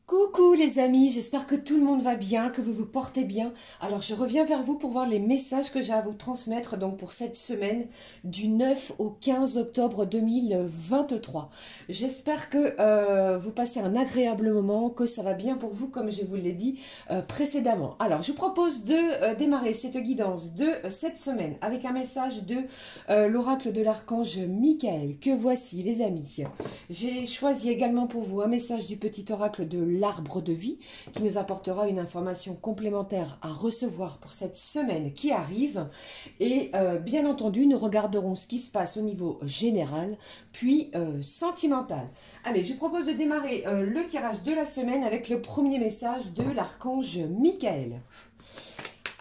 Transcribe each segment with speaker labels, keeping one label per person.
Speaker 1: Coucou les amis, j'espère que tout le monde va bien, que vous vous portez bien. Alors je reviens vers vous pour voir les messages que j'ai à vous transmettre donc pour cette semaine du 9 au 15 octobre 2023. J'espère que vous passez un agréable moment, que ça va bien pour vous comme je vous l'ai dit précédemment. Alors je vous propose de démarrer cette guidance de cette semaine avec un message de l'oracle de l'archange Michael. Que voici les amis. J'ai choisi également pour vous un message du petit oracle de l'arbre de vie qui nous apportera une information complémentaire à recevoir pour cette semaine qui arrive et bien entendu nous regarderons ce qui se passe au niveau général puis sentimental. Allez, je vous propose de démarrer le tirage de la semaine avec le premier message de l'archange Michael.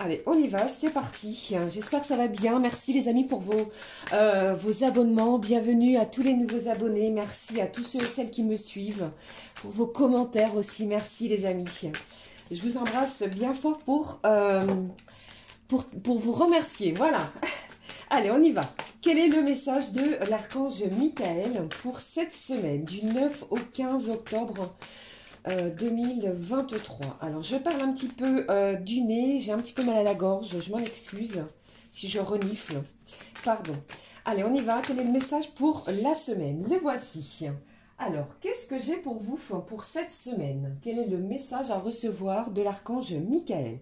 Speaker 1: Allez, on y va, c'est parti. J'espère que ça va bien. Merci les amis pour vos abonnements. Bienvenue à tous les nouveaux abonnés. Merci à tous ceux et celles qui me suivent. Pour vos commentaires aussi. Merci les amis. Je vous embrasse bien fort pour vous remercier. Voilà. Allez, on y va. Quel est le message de l'archange Michael pour cette semaine du 9 au 15 octobre 2023. Alors, je parle un petit peu du nez. J'ai un petit peu mal à la gorge. Je m'en excuse si je renifle. Pardon. Allez, on y va. Quel est le message pour la semaine? Le voici. Alors, qu'est-ce que j'ai pour vous pour cette semaine? Quel est le message à recevoir de l'archange Michael?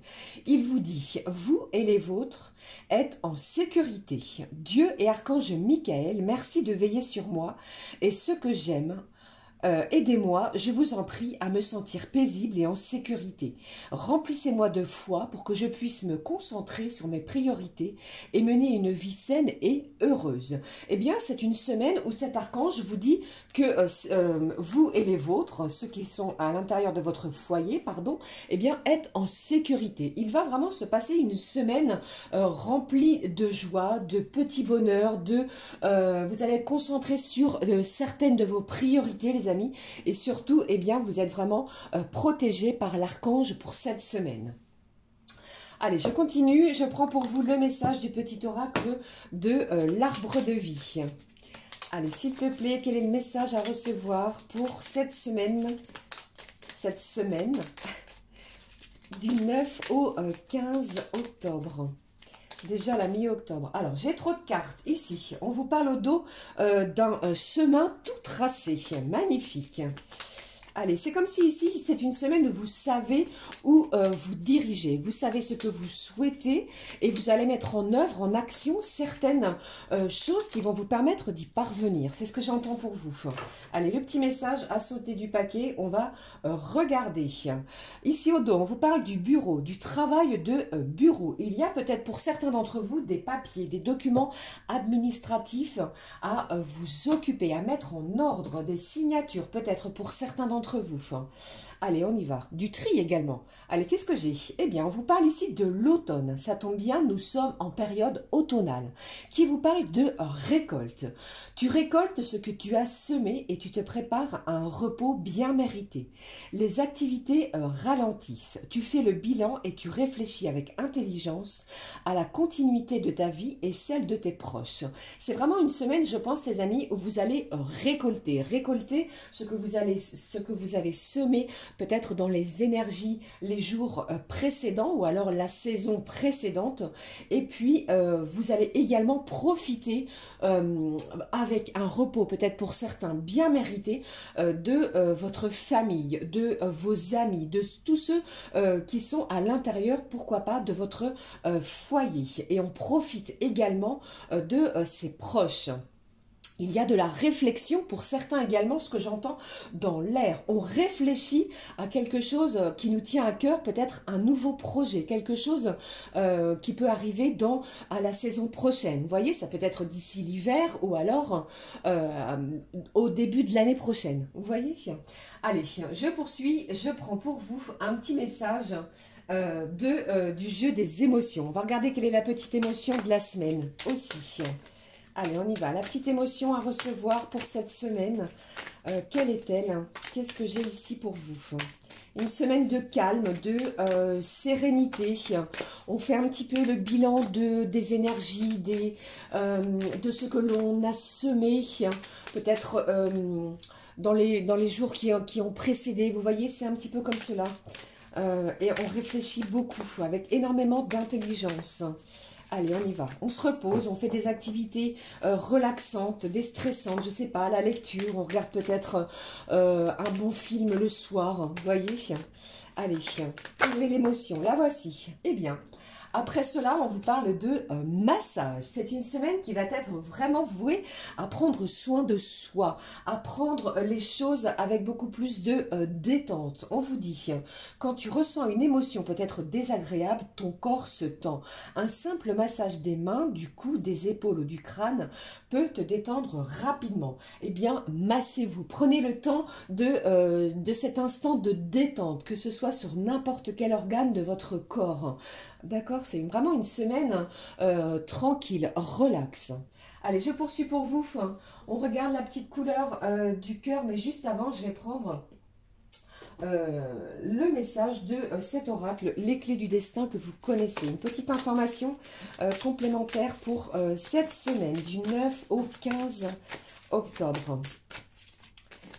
Speaker 1: Il vous dit, vous et les vôtres êtes en sécurité. Dieu et archange Michael, merci de veiller sur moi et ce que j'aime. Aidez-moi, je vous en prie, à me sentir paisible et en sécurité. Remplissez-moi de foi pour que je puisse me concentrer sur mes priorités et mener une vie saine et heureuse. Eh bien, c'est une semaine où cet archange vous dit que vous et les vôtres, ceux qui sont à l'intérieur de votre foyer, pardon, eh bien, êtes en sécurité. Il va vraiment se passer une semaine remplie de joie, de petits bonheurs, vous allez être concentré sur certaines de vos priorités, les amis, et surtout, eh bien, vous êtes vraiment protégé par l'archange pour cette semaine. Allez, je continue. Je prends pour vous le message du petit oracle de l'arbre de vie. Allez, s'il te plaît, quel est le message à recevoir pour cette semaine du 9 au 15 octobre. Déjà la mi-octobre. Alors, j'ai trop de cartes ici. On vous parle au dos d'un chemin tout tracé. Magnifique. Allez, c'est comme si ici, c'est une semaine où vous savez où vous dirigez. Vous savez ce que vous souhaitez et vous allez mettre en œuvre, en action, certaines choses qui vont vous permettre d'y parvenir. C'est ce que j'entends pour vous. Allez, le petit message à sauter du paquet, on va regarder. Ici au dos, on vous parle du bureau, du travail de bureau. Il y a peut-être pour certains d'entre vous des papiers, des documents administratifs à vous occuper, à mettre en ordre, des signatures peut-être pour certains d'entre vous. Allez, on y va. Du tri également. Allez, qu'est-ce que j'ai? Eh bien, on vous parle ici de l'automne. Ça tombe bien, nous sommes en période automnale. Qui vous parle de récolte. Tu récoltes ce que tu as semé et tu te prépares à un repos bien mérité. Les activités ralentissent. Tu fais le bilan et tu réfléchis avec intelligence à la continuité de ta vie et celle de tes proches. C'est vraiment une semaine, je pense, les amis, où vous allez récolter. Récolter ce que vous avez semé, peut-être dans les énergies, les jours précédents ou alors la saison précédente. Et puis, vous allez également profiter avec un repos, peut-être pour certains bien mérité, de votre famille, de vos amis, de tous ceux qui sont à l'intérieur, pourquoi pas, de votre foyer. Et on profite également de ses proches. Il y a de la réflexion pour certains également, ce que j'entends dans l'air. On réfléchit à quelque chose qui nous tient à cœur, peut-être un nouveau projet, quelque chose qui peut arriver à la saison prochaine. Vous voyez, ça peut être d'ici l'hiver ou alors au début de l'année prochaine. Vous voyez? Allez, je poursuis, je prends pour vous un petit message du jeu des émotions. On va regarder quelle est la petite émotion de la semaine aussi. Allez, on y va. La petite émotion à recevoir pour cette semaine, quelle est-elle? Qu'est-ce que j'ai ici pour vous? Une semaine de calme, de sérénité. On fait un petit peu le bilan des énergies, de ce que l'on a semé. Peut-être dans les jours qui ont précédé. Vous voyez, c'est un petit peu comme cela. Et on réfléchit beaucoup, avec énormément d'intelligence. Allez, on y va. On se repose, on fait des activités relaxantes, déstressantes, je sais pas, la lecture, on regarde peut-être un bon film le soir, vous voyez. Allez, ouvrez l'émotion, la voici. Eh bien, après cela, on vous parle de massage. C'est une semaine qui va être vraiment vouée à prendre soin de soi, à prendre les choses avec beaucoup plus de détente. On vous dit, quand tu ressens une émotion peut-être désagréable, ton corps se tend. Un simple massage des mains, du cou, des épaules ou du crâne peut te détendre rapidement. Eh bien, massez-vous. Prenez le temps de cet instant de détente, que ce soit sur n'importe quel organe de votre corps. D'accord, c'est vraiment une semaine tranquille, relax. Allez, je poursuis pour vous. On regarde la petite couleur du cœur, mais juste avant, je vais prendre le message de cet oracle, les clés du destin que vous connaissez. Une petite information complémentaire pour cette semaine, du 9 au 15 octobre.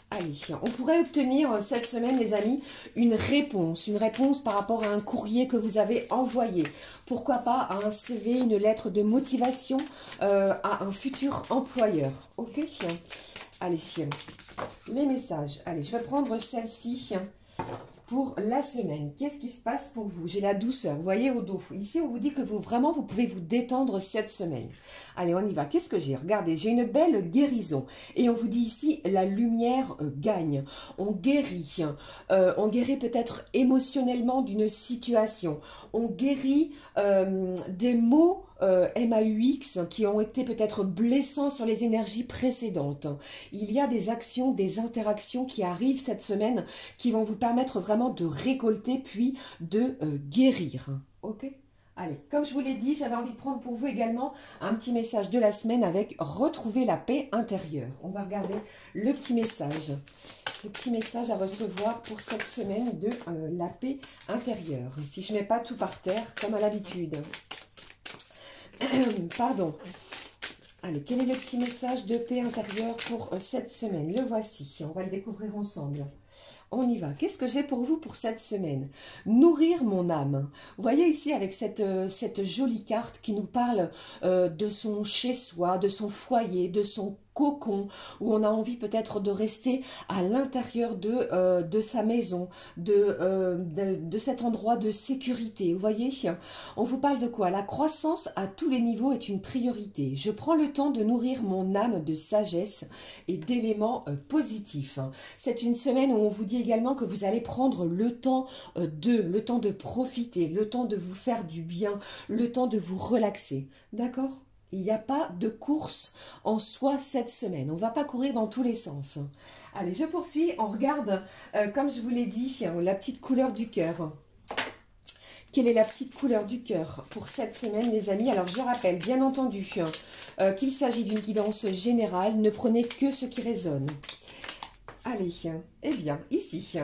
Speaker 1: Allez, on pourrait obtenir cette semaine, les amis, une réponse par rapport à un courrier que vous avez envoyé. Pourquoi pas à un CV, une lettre de motivation à un futur employeur. Ok? Allez, les messages. Allez, je vais prendre celle-ci pour la semaine. Qu'est-ce qui se passe pour vous? J'ai la douceur, vous voyez, au dos. Ici, on vous dit que vous pouvez vous détendre cette semaine. Allez, on y va. Qu'est-ce que j'ai? Regardez, j'ai une belle guérison. Et on vous dit ici, la lumière gagne. On guérit peut-être émotionnellement d'une situation. On guérit des maux MAUX qui ont été peut-être blessants sur les énergies précédentes. Il y a des actions, des interactions qui arrivent cette semaine qui vont vous permettre vraiment de récolter puis de guérir. Ok? Allez, comme je vous l'ai dit, j'avais envie de prendre pour vous également un petit message de la semaine avec « Retrouver la paix intérieure ». On va regarder le petit message. Le petit message à recevoir pour cette semaine de la paix intérieure. Si je ne mets pas tout par terre, comme à l'habitude. Pardon. Allez, quel est le petit message de paix intérieure pour cette semaine? Le voici, on va le découvrir ensemble. On y va. Qu'est-ce que j'ai pour vous pour cette semaine? Nourrir mon âme. Vous voyez ici avec cette jolie carte qui nous parle de son chez-soi, de son foyer, de son cocon, où on a envie peut-être de rester à l'intérieur de sa maison, de cet endroit de sécurité. Vous voyez, on vous parle de quoi? La croissance à tous les niveaux est une priorité. Je prends le temps de nourrir mon âme de sagesse et d'éléments positifs. C'est une semaine où on vous dit également que vous allez prendre le temps de profiter, le temps de vous faire du bien, le temps de vous relaxer. D'accord ? Il n'y a pas de course en soi cette semaine. On ne va pas courir dans tous les sens. Allez, je poursuis. On regarde, comme je vous l'ai dit, la petite couleur du cœur. Quelle est la petite couleur du cœur pour cette semaine, les amis? Alors, je rappelle, bien entendu, qu'il s'agit d'une guidance générale. Ne prenez que ce qui résonne. Allez, eh bien, ici,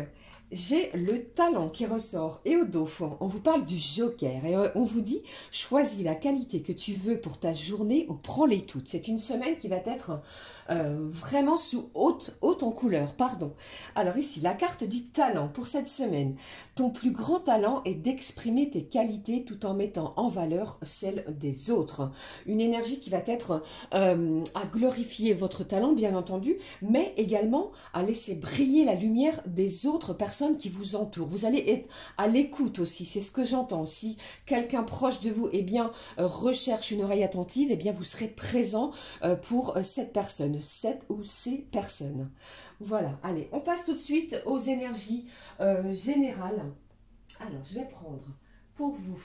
Speaker 1: j'ai le talent qui ressort. Et au dos, on vous parle du joker. Et on vous dit, choisis la qualité que tu veux pour ta journée ou prends-les toutes. C'est une semaine qui va être vraiment sous haute en couleur. Pardon. Alors ici, la carte du talent pour cette semaine. Ton plus grand talent est d'exprimer tes qualités tout en mettant en valeur celles des autres. Une énergie qui va être à glorifier votre talent, bien entendu, mais également à laisser briller la lumière des autres personnes qui vous entourent. Vous allez être à l'écoute aussi, c'est ce que j'entends. Si quelqu'un proche de vous recherche une oreille attentive, eh bien vous serez présent pour cette personne, cette ou ces personnes. Voilà, allez, on passe tout de suite aux énergies générales. Alors, je vais prendre pour vous...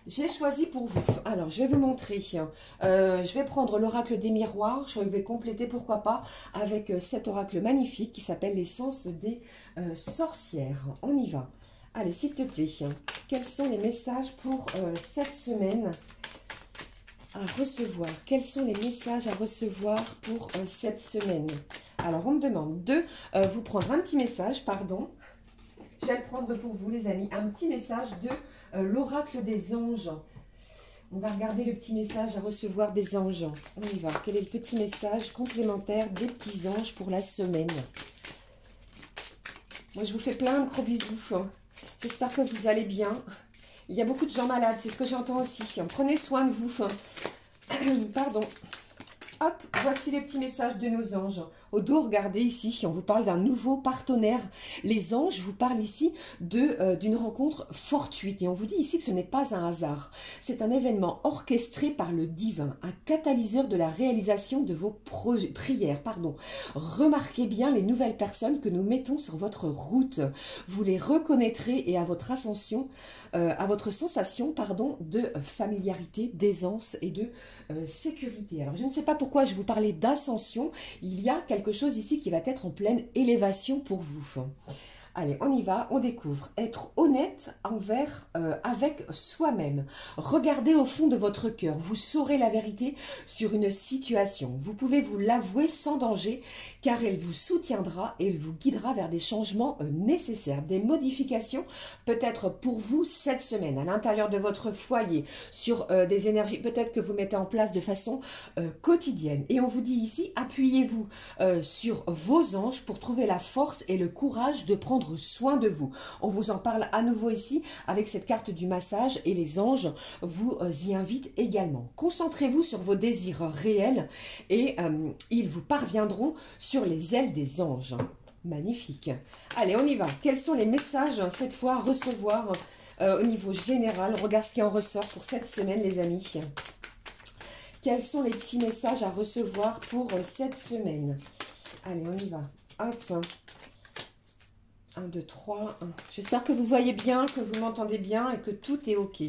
Speaker 1: J'ai choisi pour vous. Alors, je vais vous montrer. Je vais prendre l'oracle des miroirs. Je vais compléter, pourquoi pas, avec cet oracle magnifique qui s'appelle l'essence des sorcières. On y va. Allez, s'il te plaît. Quels sont les messages pour cette semaine à recevoir? Quels sont les messages à recevoir pour cette semaine? Alors, on me demande de vous prendre un petit message, pardon. Je vais le prendre pour vous, les amis. Un petit message de l'oracle des anges. On va regarder le petit message à recevoir des anges. On y va. Quel est le petit message complémentaire des petits anges pour la semaine? Moi, je vous fais plein de gros bisous. J'espère que vous allez bien. Il y a beaucoup de gens malades, c'est ce que j'entends aussi. Prenez soin de vous. Pardon. Hop, voici les petits messages de nos anges. Au dos, regardez ici, on vous parle d'un nouveau partenaire. Les anges vous parlent ici d'une rencontre fortuite. Et on vous dit ici que ce n'est pas un hasard. C'est un événement orchestré par le divin, un catalyseur de la réalisation de vos prières. Remarquez bien les nouvelles personnes que nous mettons sur votre route. Vous les reconnaîtrez et à votre ascension, à votre sensation de familiarité, d'aisance et de sécurité. Alors, je ne sais pas pourquoi je vous parlais d'ascension. Il y a quelque chose ici qui va être en pleine élévation pour vous. Allez, on y va, on découvre. Être honnête avec soi-même. Regardez au fond de votre cœur. Vous saurez la vérité sur une situation. Vous pouvez vous l'avouer sans danger, car elle vous soutiendra et elle vous guidera vers des changements nécessaires, des modifications peut-être pour vous cette semaine, à l'intérieur de votre foyer, sur des énergies peut-être que vous mettez en place de façon quotidienne. Et on vous dit ici, appuyez-vous sur vos anges pour trouver la force et le courage de prendre soin de vous. On vous en parle à nouveau ici avec cette carte du massage et les anges vous y invitent également. Concentrez-vous sur vos désirs réels et ils vous parviendront sur les ailes des anges. Magnifique. Allez, on y va. Quels sont les messages cette fois à recevoir au niveau général? Regarde ce qui en ressort pour cette semaine, les amis. Quels sont les petits messages à recevoir pour cette semaine? Allez, on y va. Hop. 1, 2, 3. J'espère que vous voyez bien, que vous m'entendez bien et que tout est OK.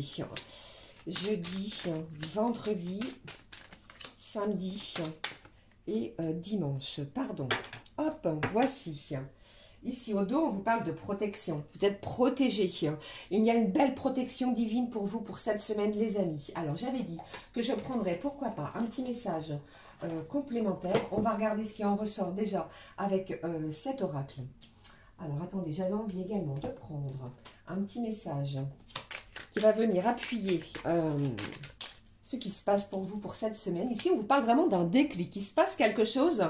Speaker 1: Jeudi, vendredi, samedi et dimanche. Pardon. Hop, voici. Ici au dos, on vous parle de protection. Vous êtes protégés. Il y a une belle protection divine pour vous pour cette semaine, les amis. Alors, j'avais dit que je prendrais, pourquoi pas, un petit message complémentaire. On va regarder ce qui en ressort déjà avec cet oracle. Alors, attendez, j'avais envie également de prendre un petit message qui va venir appuyer ce qui se passe pour vous pour cette semaine. Ici, on vous parle vraiment d'un déclic. Il se passe quelque chose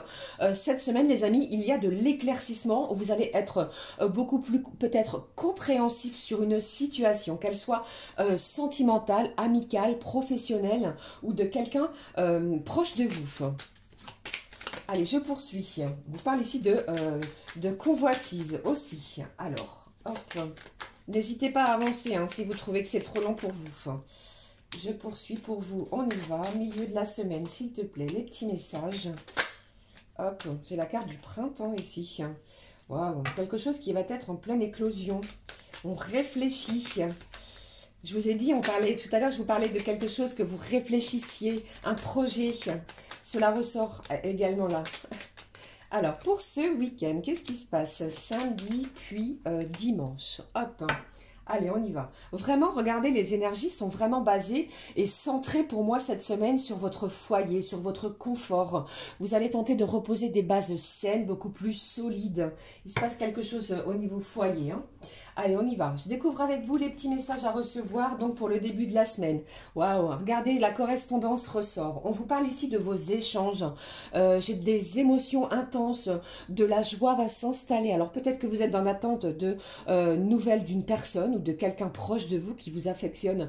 Speaker 1: cette semaine, les amis. Il y a de l'éclaircissement. Vous allez être beaucoup plus peut-être compréhensif sur une situation, qu'elle soit sentimentale, amicale, professionnelle ou de quelqu'un proche de vous. Allez, je poursuis. On vous parle ici de convoitise aussi. Alors, hop. N'hésitez pas à avancer si vous trouvez que c'est trop long pour vous. Je poursuis pour vous. On y va. Milieu de la semaine, s'il te plaît. Les petits messages. Hop. J'ai la carte du printemps ici. Waouh. Quelque chose qui va être en pleine éclosion. On réfléchit. Je vous ai dit, tout à l'heure, je vous parlais de quelque chose que vous réfléchissiez. Un projet. Cela ressort également là. Alors, pour ce week-end, qu'est-ce qui se passe? Samedi, puis dimanche. Hop. Allez, on y va. Vraiment, regardez, les énergies sont vraiment basées et centrées pour moi cette semaine sur votre foyer, sur votre confort. Vous allez tenter de reposer des bases saines, beaucoup plus solides. Il se passe quelque chose au niveau foyer. Allez, on y va. Je découvre avec vous les petits messages à recevoir donc pour le début de la semaine. Waouh, regardez, la correspondance ressort. On vous parle ici de vos échanges. J'ai des émotions intenses, de la joie va s'installer. Alors peut-être que vous êtes dans l'attente de nouvelles d'une personne ou de quelqu'un proche de vous qui vous affectionne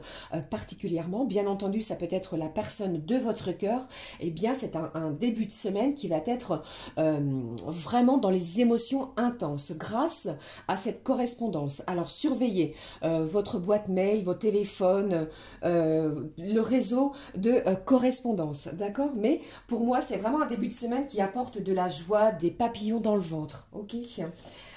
Speaker 1: particulièrement. Bien entendu, ça peut être la personne de votre cœur. Eh bien, c'est un début de semaine qui va être vraiment dans les émotions intenses grâce à cette correspondance. Alors, surveillez votre boîte mail, vos téléphones, le réseau de correspondance, d'accord? Mais pour moi, c'est vraiment un début de semaine qui apporte de la joie, des papillons dans le ventre, ok?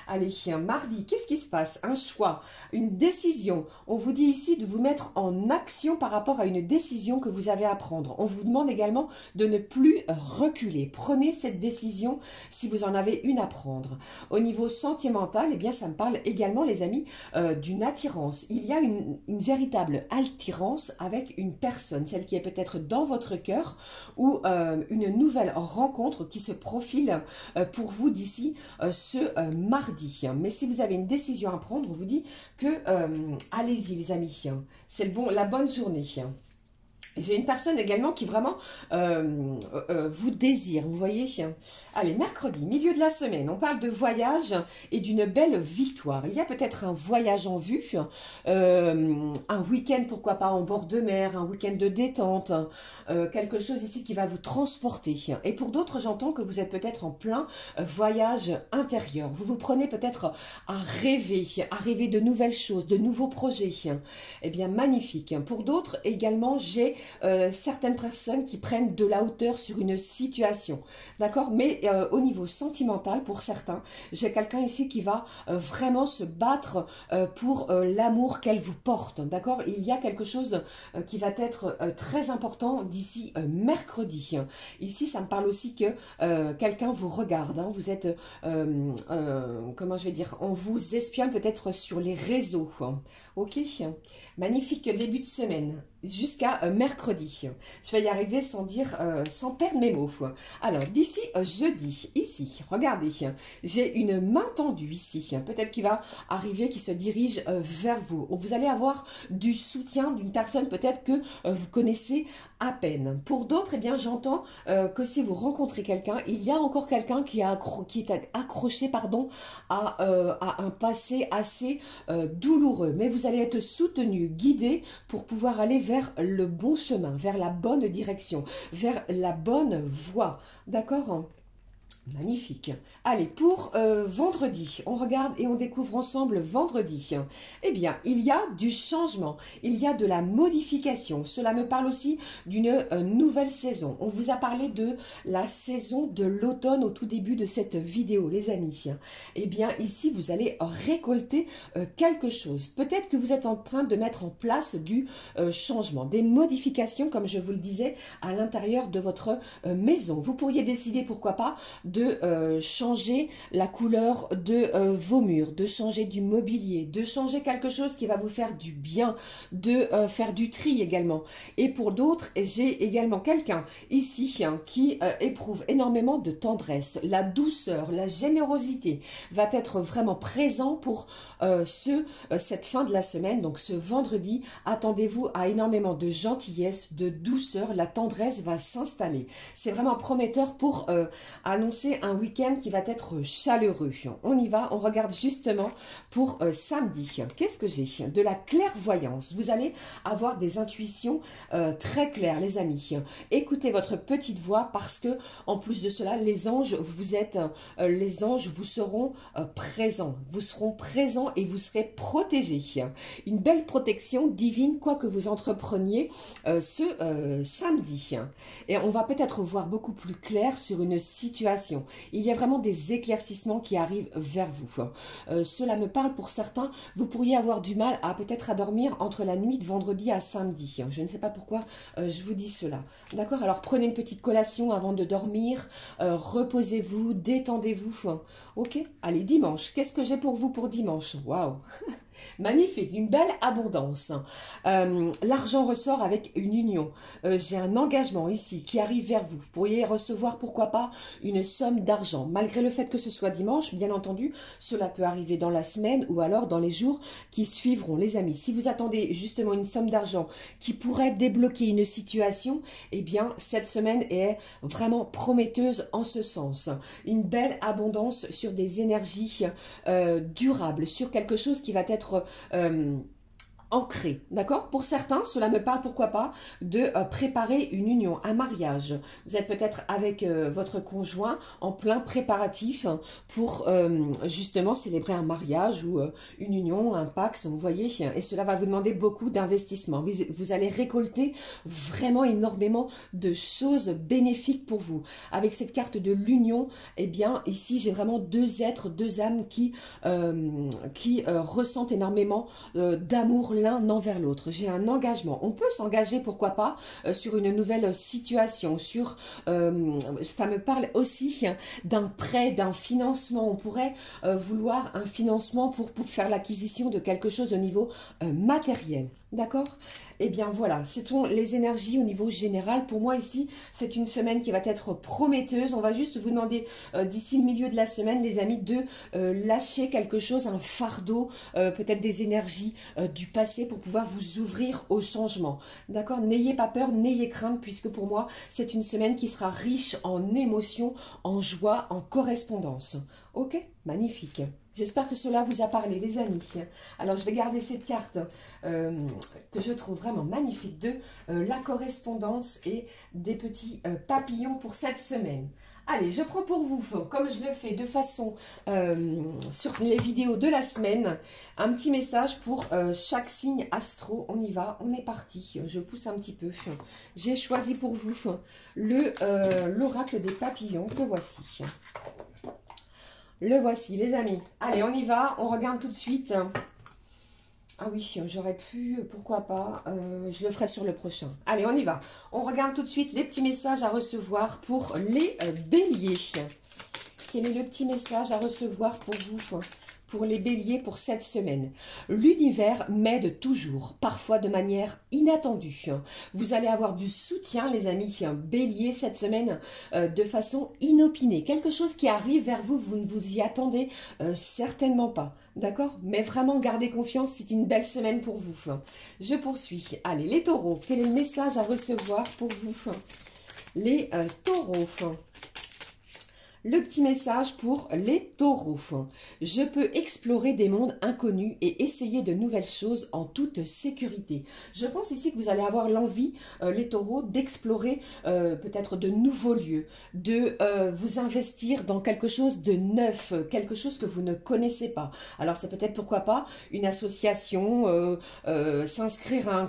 Speaker 1: Allez, mardi, qu'est-ce qui se passe? Un choix, une décision. On vous dit ici de vous mettre en action par rapport à une décision que vous avez à prendre. On vous demande également de ne plus reculer. Prenez cette décision si vous en avez une à prendre. Au niveau sentimental, eh bien, ça me parle également, les amis, d'une attirance. Il y a une véritable attirance avec une personne, celle qui est peut-être dans votre cœur ou une nouvelle rencontre qui se profile pour vous d'ici ce mardi. Mais si vous avez une décision à prendre, on vous dit que allez-y les amis, c'est la bonne journée. J'ai une personne également qui vraiment vous désire, vous voyez. Allez, mercredi, milieu de la semaine, on parle de voyage et d'une belle victoire. Il y a peut-être un voyage en vue, un week-end, pourquoi pas, en bord de mer, un week-end de détente, quelque chose ici qui va vous transporter. Et pour d'autres, j'entends que vous êtes peut-être en plein voyage intérieur. Vous vous prenez peut-être à rêver de nouvelles choses, de nouveaux projets. Eh bien, magnifique. Pour d'autres, également, j'ai certaines personnes qui prennent de la hauteur sur une situation, d'accord, mais au niveau sentimental, pour certains, j'ai quelqu'un ici qui va vraiment se battre pour l'amour qu'elle vous porte, d'accord. Il y a quelque chose qui va être très important d'ici mercredi. Ici, ça me parle aussi que quelqu'un vous regarde, hein, vous êtes, comment je vais dire, on vous espionne peut-être sur les réseaux, ok. Magnifique début de semaine jusqu'à mercredi. Je vais y arriver sans dire, sans perdre mes mots. Alors, d'ici jeudi, ici, regardez, j'ai une main tendue ici, peut-être qui va arriver, qui se dirige vers vous. Vous allez avoir du soutien d'une personne peut-être que vous connaissez à peine. Pour d'autres, eh bien, j'entends que si vous rencontrez quelqu'un, il y a encore quelqu'un qui est accroché, pardon, à un passé assez douloureux. Mais vous allez être soutenu, guidé pour pouvoir aller vers le bon chemin, vers la bonne direction, vers la bonne voie. D'accord ? Magnifique. Allez, pour vendredi, on regarde et on découvre ensemble vendredi. Eh bien, il y a du changement, il y a de la modification. Cela me parle aussi d'une nouvelle saison. On vous a parlé de la saison de l'automne au tout début de cette vidéo, les amis. Eh bien, ici, vous allez récolter quelque chose. Peut-être que vous êtes en train de mettre en place du changement, des modifications, comme je vous le disais, à l'intérieur de votre maison. Vous pourriez décider, pourquoi pas, de changer la couleur de vos murs, de changer du mobilier, de changer quelque chose qui va vous faire du bien, de faire du tri également. Et pour d'autres, j'ai également quelqu'un ici qui éprouve énormément de tendresse. La douceur, la générosité va être vraiment présent pour cette fin de la semaine. Donc ce vendredi, attendez-vous à énormément de gentillesse, de douceur. La tendresse va s'installer. C'est vraiment prometteur pour annoncer un week-end qui va être chaleureux. On y va, on regarde justement pour samedi. Qu'est-ce que j'ai? De la clairvoyance. Vous allez avoir des intuitions très claires, les amis. Écoutez votre petite voix parce que, en plus de cela, les anges, les anges vous seront présents. Vous seront présents et vous serez protégés. Une belle protection divine, quoi que vous entrepreniez ce samedi. Et on va peut-être voir beaucoup plus clair sur une situation. Il y a vraiment des éclaircissements qui arrivent vers vous. Cela me parle pour certains. Vous pourriez avoir du mal à peut-être à dormir entre la nuit de vendredi à samedi. Je ne sais pas pourquoi je vous dis cela. D'accord? Alors prenez une petite collation avant de dormir. Reposez-vous, détendez-vous. Ok? Allez, dimanche. Qu'est-ce que j'ai pour vous pour dimanche? Waouh! Magnifique, une belle abondance. L'argent ressort avec une union. J'ai un engagement ici qui arrive vers vous. Vous pourriez recevoir, pourquoi pas, une somme d'argent. Malgré le fait que ce soit dimanche, bien entendu, cela peut arriver dans la semaine ou alors dans les jours qui suivront, les amis. Si vous attendez justement une somme d'argent qui pourrait débloquer une situation, eh bien, cette semaine est vraiment prometteuse en ce sens. Une belle abondance sur des énergies durables, sur quelque chose qui va être ancré, d'accord? Pour certains, cela me parle, pourquoi pas, de préparer une union, un mariage. Vous êtes peut-être avec votre conjoint en plein préparatif pour justement célébrer un mariage ou une union, un pax, vous voyez, et cela va vous demander beaucoup d'investissement. Vous allez récolter vraiment énormément de choses bénéfiques pour vous. Avec cette carte de l'union, eh bien, ici, j'ai vraiment deux êtres, deux âmes qui ressentent énormément d'amour l'un envers l'autre. J'ai un engagement. On peut s'engager, pourquoi pas, sur une nouvelle situation, sur, ça me parle aussi d'un prêt, d'un financement. On pourrait vouloir un financement pour faire l'acquisition de quelque chose au niveau matériel. D'accord? Eh bien voilà, ce sont les énergies au niveau général. Pour moi ici, c'est une semaine qui va être prometteuse. On va juste vous demander d'ici le milieu de la semaine, les amis, de lâcher quelque chose, un fardeau, peut-être des énergies du passé pour pouvoir vous ouvrir au changement. D'accord? N'ayez pas peur, n'ayez crainte, puisque pour moi, c'est une semaine qui sera riche en émotions, en joie, en correspondance. Ok? Magnifique. J'espère que cela vous a parlé, les amis. Alors, je vais garder cette carte que je trouve vraiment magnifique de la correspondance et des petits papillons pour cette semaine. Allez, je prends pour vous, comme je le fais de façon sur les vidéos de la semaine, un petit message pour chaque signe astro. On y va, on est parti. Je pousse un petit peu. J'ai choisi pour vous l'oracle des papillons que voici. Le voici, les amis. Allez, on y va. On regarde tout de suite. Ah oui, j'aurais pu, pourquoi pas. Je le ferai sur le prochain. Allez, on y va. On regarde tout de suite les petits messages à recevoir pour les béliers. Quel est le petit message à recevoir pour vous ? Pour les béliers pour cette semaine. L'univers m'aide toujours, parfois de manière inattendue. Vous allez avoir du soutien, les amis, bélier, cette semaine, de façon inopinée. Quelque chose qui arrive vers vous, vous ne vous y attendez certainement pas. D'accord? Mais vraiment, gardez confiance, c'est une belle semaine pour vous. Je poursuis. Allez, les taureaux, quel est le message à recevoir pour vous? Les taureaux. Le petit message pour les taureaux. Je peux explorer des mondes inconnus et essayer de nouvelles choses en toute sécurité. Je pense ici que vous allez avoir l'envie, les taureaux, d'explorer peut-être de nouveaux lieux, de vous investir dans quelque chose de neuf, quelque chose que vous ne connaissez pas. Alors c'est peut-être, pourquoi pas, une association, s'inscrire à un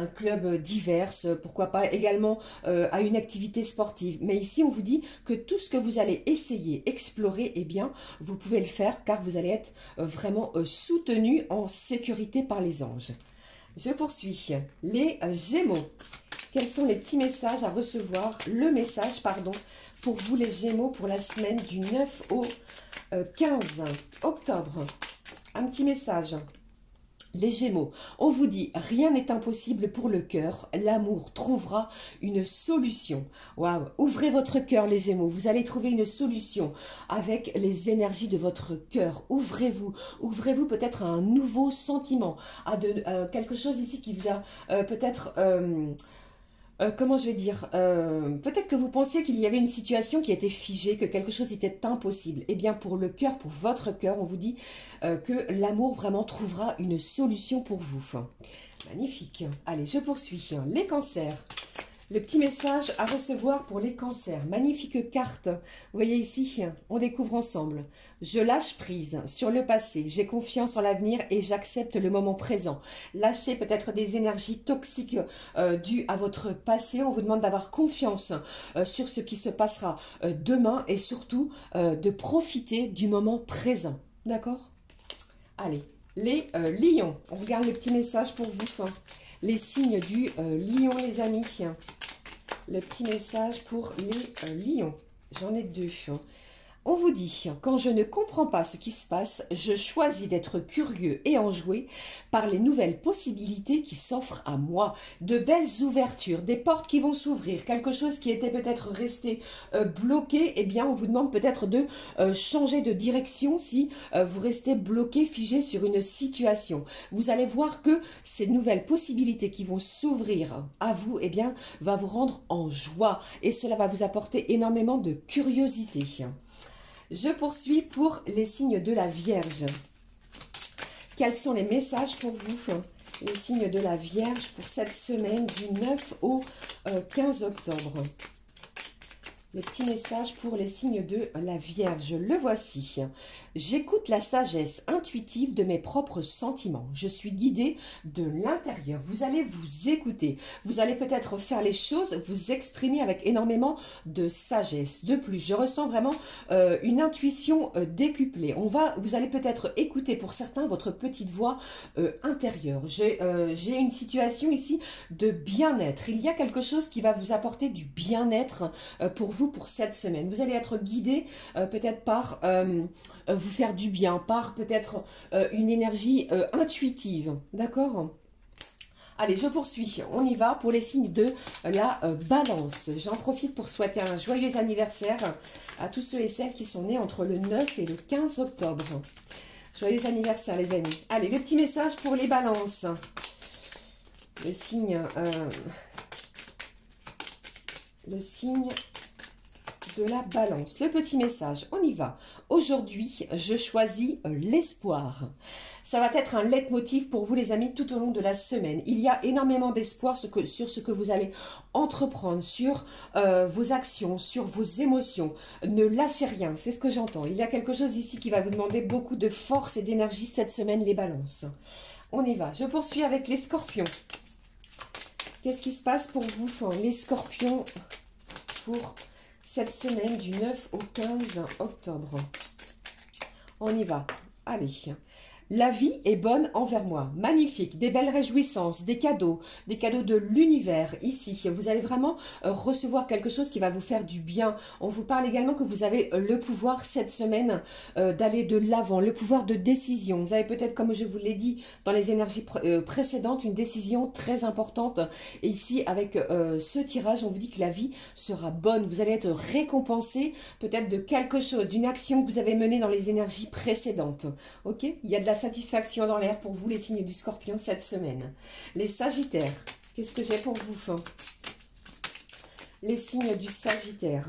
Speaker 1: club divers, pourquoi pas également à une activité sportive. Mais ici on vous dit que tout ce que vous allez essayer, explorer, eh bien, vous pouvez le faire car vous allez être vraiment soutenu en sécurité par les anges. Je poursuis. Les Gémeaux. Quels sont les petits messages à recevoir? Le message, pardon, pour vous les Gémeaux pour la semaine du 9 au 15 octobre. Un petit message. Les Gémeaux, on vous dit, rien n'est impossible pour le cœur, l'amour trouvera une solution. Waouh, ouvrez votre cœur les Gémeaux, vous allez trouver une solution avec les énergies de votre cœur. Ouvrez-vous peut-être à un nouveau sentiment, à quelque chose ici qui vous a peut-être... comment je vais dire, peut-être que vous pensiez qu'il y avait une situation qui était figée, que quelque chose était impossible. Eh bien, pour le cœur, pour votre cœur, on vous dit que l'amour vraiment trouvera une solution pour vous. Magnifique. Allez, je poursuis. Les cancers. Le petit message à recevoir pour les cancers. Magnifique carte. Vous voyez ici, on découvre ensemble. Je lâche prise sur le passé. J'ai confiance en l'avenir et j'accepte le moment présent. Lâchez peut-être des énergies toxiques dues à votre passé. On vous demande d'avoir confiance sur ce qui se passera demain et surtout de profiter du moment présent. D'accord? Allez, les lions. On regarde le petit message pour vous. Les signes du lion, les amis. Le petit message pour les lions. J'en ai deux. On vous dit, quand je ne comprends pas ce qui se passe, je choisis d'être curieux et enjoué par les nouvelles possibilités qui s'offrent à moi. De belles ouvertures, des portes qui vont s'ouvrir, quelque chose qui était peut-être resté bloqué, eh bien on vous demande peut-être de changer de direction si vous restez bloqué, figé sur une situation. Vous allez voir que ces nouvelles possibilités qui vont s'ouvrir à vous, eh bien, va vous rendre en joie et cela va vous apporter énormément de curiosité. Je poursuis pour les signes de la Vierge. Quels sont les messages pour vous, les signes de la Vierge, pour cette semaine du 9 au 15 octobre? Les petits messages pour les signes de la Vierge. Le voici. J'écoute la sagesse intuitive de mes propres sentiments. Je suis guidée de l'intérieur. Vous allez vous écouter. Vous allez peut-être faire les choses, vous exprimer avec énormément de sagesse. De plus, je ressens vraiment une intuition décuplée. Vous allez peut-être écouter pour certains votre petite voix intérieure. J'ai une situation ici de bien-être. Il y a quelque chose qui va vous apporter du bien-être pour vous pour cette semaine. Vous allez être guidé peut-être par vous faire du bien, par peut-être une énergie intuitive, d'accord? Allez, je poursuis. On y va pour les signes de la balance. J'en profite pour souhaiter un joyeux anniversaire à tous ceux et celles qui sont nés entre le 9 et le 15 octobre. Joyeux anniversaire, les amis. Allez, le petit message pour les balances. Le signe de la balance. Le petit message, on y va. Aujourd'hui, je choisis l'espoir. Ça va être un leitmotiv pour vous, les amis, tout au long de la semaine. Il y a énormément d'espoir sur ce que vous allez entreprendre, sur vos actions, sur vos émotions. Ne lâchez rien, c'est ce que j'entends. Il y a quelque chose ici qui va vous demander beaucoup de force et d'énergie cette semaine, les balances. On y va. Je poursuis avec les scorpions. Qu'est-ce qui se passe pour vous, les scorpions, pour cette semaine du 9 au 15 octobre? On y va. Allez. La vie est bonne envers moi, magnifique, des belles réjouissances, des cadeaux de l'univers ici. Vous allez vraiment recevoir quelque chose qui va vous faire du bien. On vous parle également que vous avez le pouvoir cette semaine d'aller de l'avant, le pouvoir de décision. Vous avez peut-être, comme je vous l'ai dit dans les énergies précédentes, une décision très importante. Et ici, avec ce tirage, on vous dit que la vie sera bonne. Vous allez être récompensé peut-être de quelque chose, d'une action que vous avez menée dans les énergies précédentes. Ok? Il y a de la satisfaction dans l'air pour vous, les signes du Scorpion, cette semaine. Les Sagittaires, qu'est-ce que j'ai pour vous? Les signes du Sagittaire.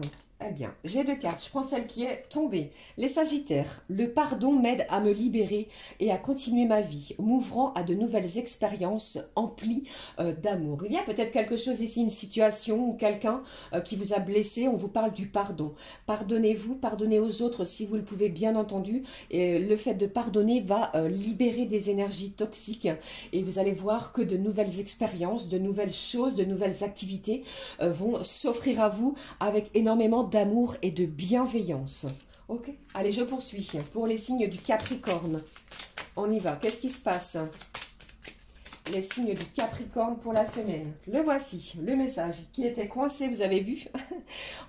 Speaker 1: Eh bien, j'ai deux cartes. Je prends celle qui est tombée. Les Sagittaires, le pardon m'aide à me libérer et à continuer ma vie, m'ouvrant à de nouvelles expériences emplies d'amour. Il y a peut-être quelque chose ici, une situation ou quelqu'un qui vous a blessé. On vous parle du pardon. Pardonnez-vous, pardonnez aux autres si vous le pouvez, bien entendu. Et le fait de pardonner va libérer des énergies toxiques et vous allez voir que de nouvelles expériences, de nouvelles choses, de nouvelles activités vont s'offrir à vous avec énormément d'amour et de bienveillance. Ok, allez, je poursuis. Pour les signes du Capricorne, on y va. Qu'est-ce qui se passe? Les signes du Capricorne pour la semaine. Le voici, le message qui était coincé, vous avez vu.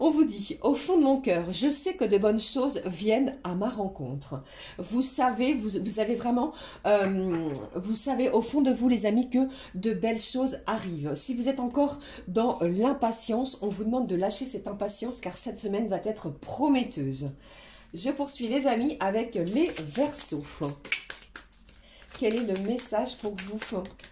Speaker 1: On vous dit, au fond de mon cœur, je sais que de bonnes choses viennent à ma rencontre. Vous savez, vous avez vraiment, vous savez au fond de vous, les amis, que de belles choses arrivent. Si vous êtes encore dans l'impatience, on vous demande de lâcher cette impatience car cette semaine va être prometteuse. Je poursuis, les amis, avec les Verseaux. Quel est le message pour vous,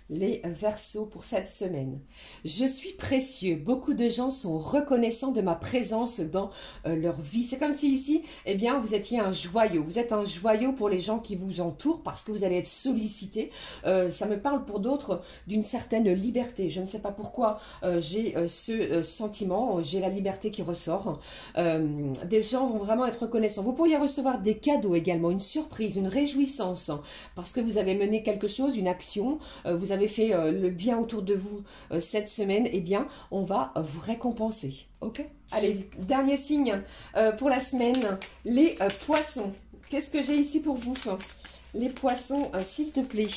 Speaker 1: les Verseaux, pour cette semaine? Je suis précieux. Beaucoup de gens sont reconnaissants de ma présence dans leur vie. C'est comme si ici, eh bien, vous étiez un joyau. Vous êtes un joyau pour les gens qui vous entourent parce que vous allez être sollicité. Ça me parle pour d'autres d'une certaine liberté. Je ne sais pas pourquoi j'ai ce sentiment. J'ai la liberté qui ressort. Des gens vont vraiment être reconnaissants. Vous pourriez recevoir des cadeaux également, une surprise, une réjouissance parce que vous avez mené quelque chose, une action, vous avez fait le bien autour de vous cette semaine, eh bien, on va vous récompenser. Ok? Allez, dernier signe pour la semaine, les poissons. Qu'est-ce que j'ai ici pour vous? Les poissons, s'il te plaît.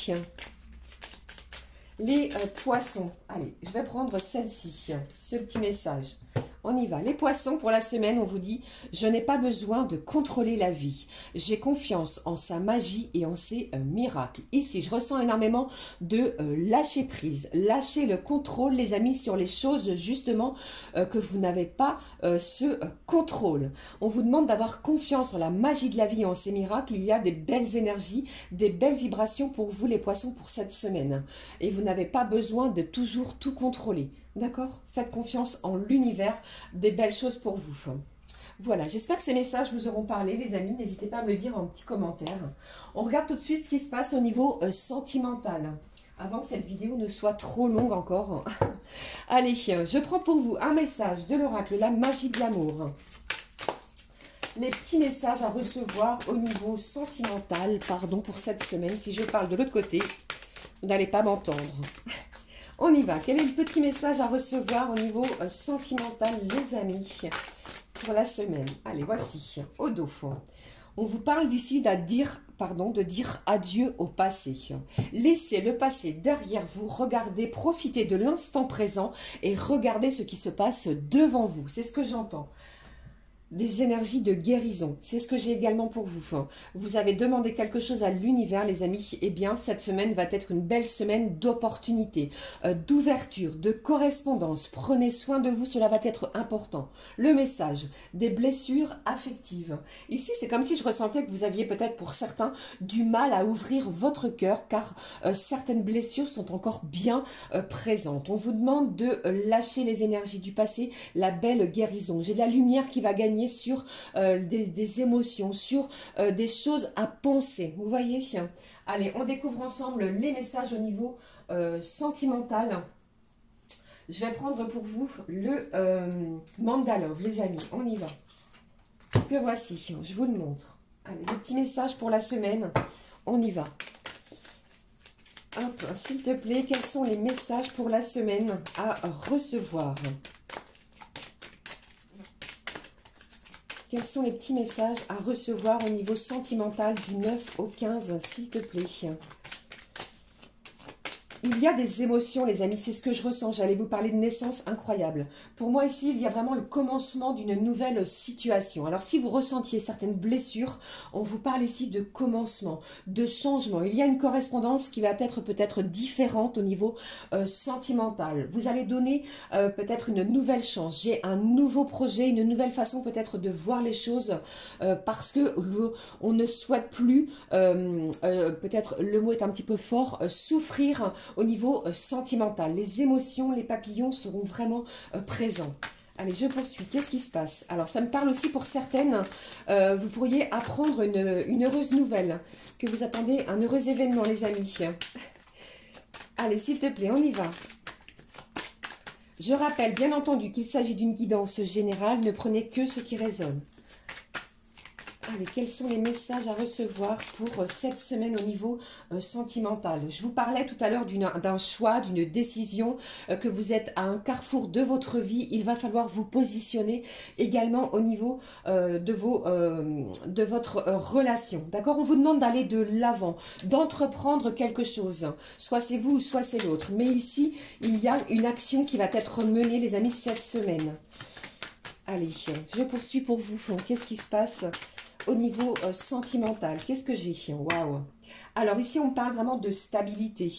Speaker 1: Les poissons. Allez, je vais prendre celle-ci, ce petit message. On y va. Les poissons, pour la semaine, on vous dit « Je n'ai pas besoin de contrôler la vie. J'ai confiance en sa magie et en ses miracles. » Ici, je ressens énormément de lâcher prise. Lâcher le contrôle, les amis, sur les choses, justement, que vous n'avez pas ce contrôle. On vous demande d'avoir confiance en la magie de la vie et en ses miracles. Il y a des belles énergies, des belles vibrations pour vous, les poissons, pour cette semaine. Et vous n'avez pas besoin de toujours tout contrôler. D'accord? Faites confiance en l'univers, des belles choses pour vous. Voilà, j'espère que ces messages vous auront parlé, les amis. N'hésitez pas à me le dire en petit commentaire. On regarde tout de suite ce qui se passe au niveau sentimental, avant que cette vidéo ne soit trop longue encore. Allez, je prends pour vous un message de l'oracle, la magie de l'amour. Les petits messages à recevoir au niveau sentimental, pardon, pour cette semaine. Si je parle de l'autre côté, vous n'allez pas m'entendre. On y va. Quel est le petit message à recevoir au niveau sentimental, les amis, pour la semaine? Allez, voici, au dos. On vous parle d'ici de dire adieu au passé. Laissez le passé derrière vous, regardez, profitez de l'instant présent et regardez ce qui se passe devant vous. C'est ce que j'entends. des énergies de guérison. C'est ce que j'ai également pour vous. Vous avez demandé quelque chose à l'univers, les amis. Eh bien, cette semaine va être une belle semaine d'opportunités, d'ouverture, de correspondance. Prenez soin de vous, cela va être important. Le message, des blessures affectives. Ici, c'est comme si je ressentais que vous aviez peut-être pour certains du mal à ouvrir votre cœur, car certaines blessures sont encore bien présentes. On vous demande de lâcher les énergies du passé, la belle guérison. J'ai de la lumière qui va gagner sur des émotions, sur des choses à penser. Vous voyez? Allez, on découvre ensemble les messages au niveau sentimental. Je vais prendre pour vous le Mandalove, les amis. On y va. Que voici, je vous le montre. Allez, le petit message pour la semaine. On y va. Hop, s'il te plaît, quels sont les messages pour la semaine à recevoir? Quels sont les petits messages à recevoir au niveau sentimental du 9 au 15, s'il te plaît? Il y a des émotions, les amis, c'est ce que je ressens. J'allais vous parler de naissance incroyable. Pour moi, ici, il y a vraiment le commencement d'une nouvelle situation. Alors, si vous ressentiez certaines blessures, on vous parle ici de commencement, de changement. Il y a une correspondance qui va être peut-être différente au niveau sentimental. Vous allez donner peut-être une nouvelle chance. J'ai un nouveau projet, une nouvelle façon peut-être de voir les choses parce que on ne souhaite plus, peut-être le mot est un petit peu fort, souffrir au niveau sentimental. Les émotions, les papillons seront vraiment présents. Allez, je poursuis. Qu'est-ce qui se passe? Alors, ça me parle aussi pour certaines. Vous pourriez apprendre une heureuse nouvelle, que vous attendez un heureux événement, les amis. Allez, s'il te plaît, on y va. Je rappelle, bien entendu, qu'il s'agit d'une guidance générale. Ne prenez que ce qui résonne. Allez, quels sont les messages à recevoir pour cette semaine au niveau sentimental? Je vous parlais tout à l'heure d'un choix, d'une décision, que vous êtes à un carrefour de votre vie. Il va falloir vous positionner également au niveau de votre relation. D'accord? On vous demande d'aller de l'avant, d'entreprendre quelque chose. Soit c'est vous, soit c'est l'autre. Mais ici, il y a une action qui va être menée, les amis, cette semaine. Allez, je poursuis pour vous. Qu'est-ce qui se passe au niveau sentimental? Qu'est-ce que j'ai? Waouh! Alors ici, on parle vraiment de stabilité,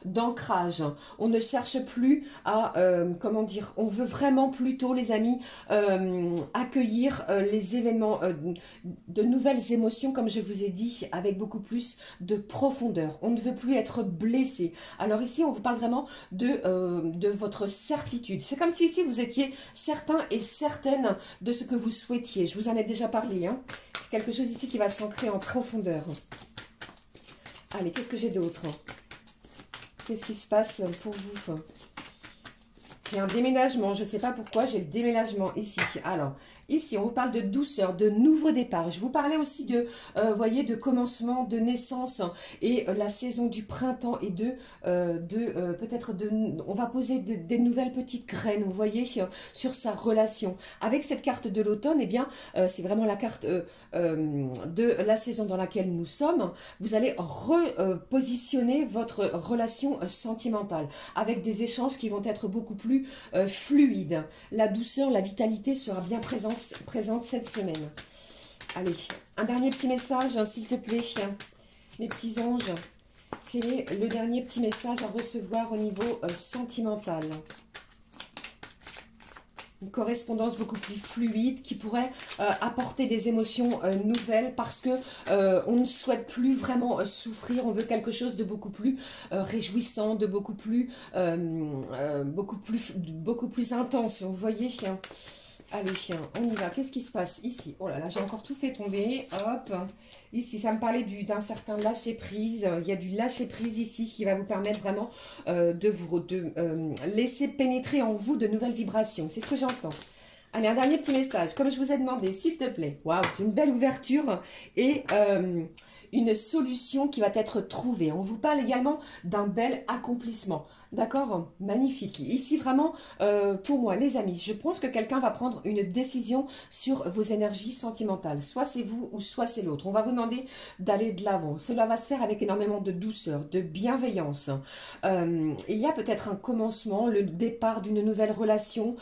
Speaker 1: d'ancrage. On ne cherche plus à, comment dire, on veut vraiment plutôt, les amis, accueillir les événements, de nouvelles émotions, comme je vous ai dit, avec beaucoup plus de profondeur. On ne veut plus être blessé. Alors ici, on vous parle vraiment de votre certitude. C'est comme si ici, vous étiez certain et certaine de ce que vous souhaitiez. Je vous en ai déjà parlé, hein. Quelque chose ici qui va s'ancrer en profondeur. Allez, qu'est-ce que j'ai d'autre? Qu'est-ce qui se passe pour vous? J'ai un déménagement, je ne sais pas pourquoi, j'ai le déménagement ici. Alors, ici, on vous parle de douceur, de nouveau départ. Je vous parlais aussi de, voyez, de commencement, de naissance et la saison du printemps et peut-être on va poser des nouvelles petites graines, vous voyez, sur sa relation. Avec cette carte de l'automne, eh bien, c'est vraiment la carte de la saison dans laquelle nous sommes. Vous allez repositionner votre relation sentimentale avec des échanges qui vont être beaucoup plus fluide. La douceur, la vitalité sera bien présente cette semaine. Allez, un dernier petit message, s'il te plaît, mes petits anges. Quel est le dernier petit message à recevoir au niveau sentimental? Une correspondance beaucoup plus fluide qui pourrait apporter des émotions nouvelles parce que on ne souhaite plus vraiment souffrir, on veut quelque chose de beaucoup plus réjouissant, de beaucoup plus intense, vous voyez. Allez, on y va. Qu'est-ce qui se passe ici? Oh là là, j'ai encore tout fait tomber. Hop. Ici, ça me parlait d'un certain lâcher-prise. Il y a du lâcher-prise ici qui va vous permettre vraiment de laisser pénétrer en vous de nouvelles vibrations. C'est ce que j'entends. Allez, un dernier petit message. Comme je vous ai demandé, s'il te plaît. Waouh, une belle ouverture et une solution qui va être trouvée. On vous parle également d'un bel accomplissement. D'accord? Magnifique. Ici, vraiment, pour moi, les amis, je pense que quelqu'un va prendre une décision sur vos énergies sentimentales. Soit c'est vous ou soit c'est l'autre. On va vous demander d'aller de l'avant. Cela va se faire avec énormément de douceur, de bienveillance. Il y a peut-être un commencement, le départ d'une nouvelle relation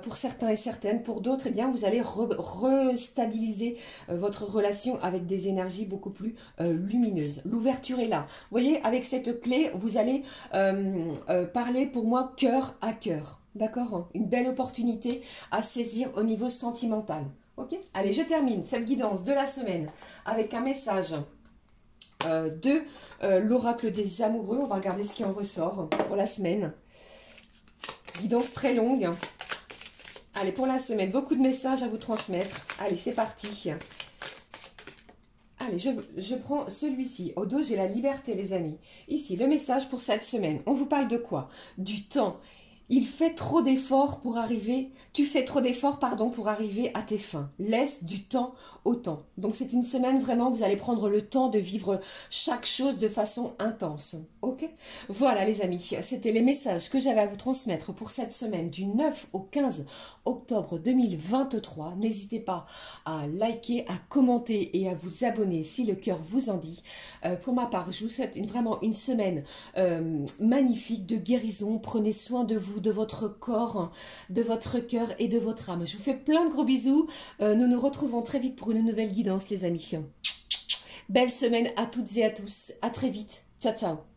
Speaker 1: pour certains et certaines. Pour d'autres, eh bien, vous allez restabiliser votre relation avec des énergies beaucoup plus lumineuses. L'ouverture est là. Vous voyez, avec cette clé, vous allez parler pour moi cœur à cœur. D'accord, hein? Une belle opportunité à saisir au niveau sentimental. Ok? Allez, je termine cette guidance de la semaine avec un message de l'oracle des amoureux. On va regarder ce qui en ressort pour la semaine. Guidance très longue. Allez, pour la semaine, beaucoup de messages à vous transmettre. Allez, c'est parti. Allez, je prends celui-ci. Au dos, j'ai la liberté, les amis. Ici, le message pour cette semaine. On vous parle de quoi? Du temps. Il fait trop d'efforts pour arriver, tu fais trop d'efforts, pardon, pour arriver à tes fins. Laisse du temps au temps. Donc c'est une semaine vraiment, vous allez prendre le temps de vivre chaque chose de façon intense. Ok? Voilà les amis, c'était les messages que j'avais à vous transmettre pour cette semaine du 9 au 15 octobre 2023. N'hésitez pas à liker, à commenter et à vous abonner si le cœur vous en dit. Pour ma part, je vous souhaite vraiment une semaine magnifique de guérison. Prenez soin de vous, de votre corps, de votre cœur et de votre âme. Je vous fais plein de gros bisous. Nous nous retrouvons très vite pour une nouvelle guidance, les amis. Belle semaine à toutes et à tous. À très vite. Ciao, ciao.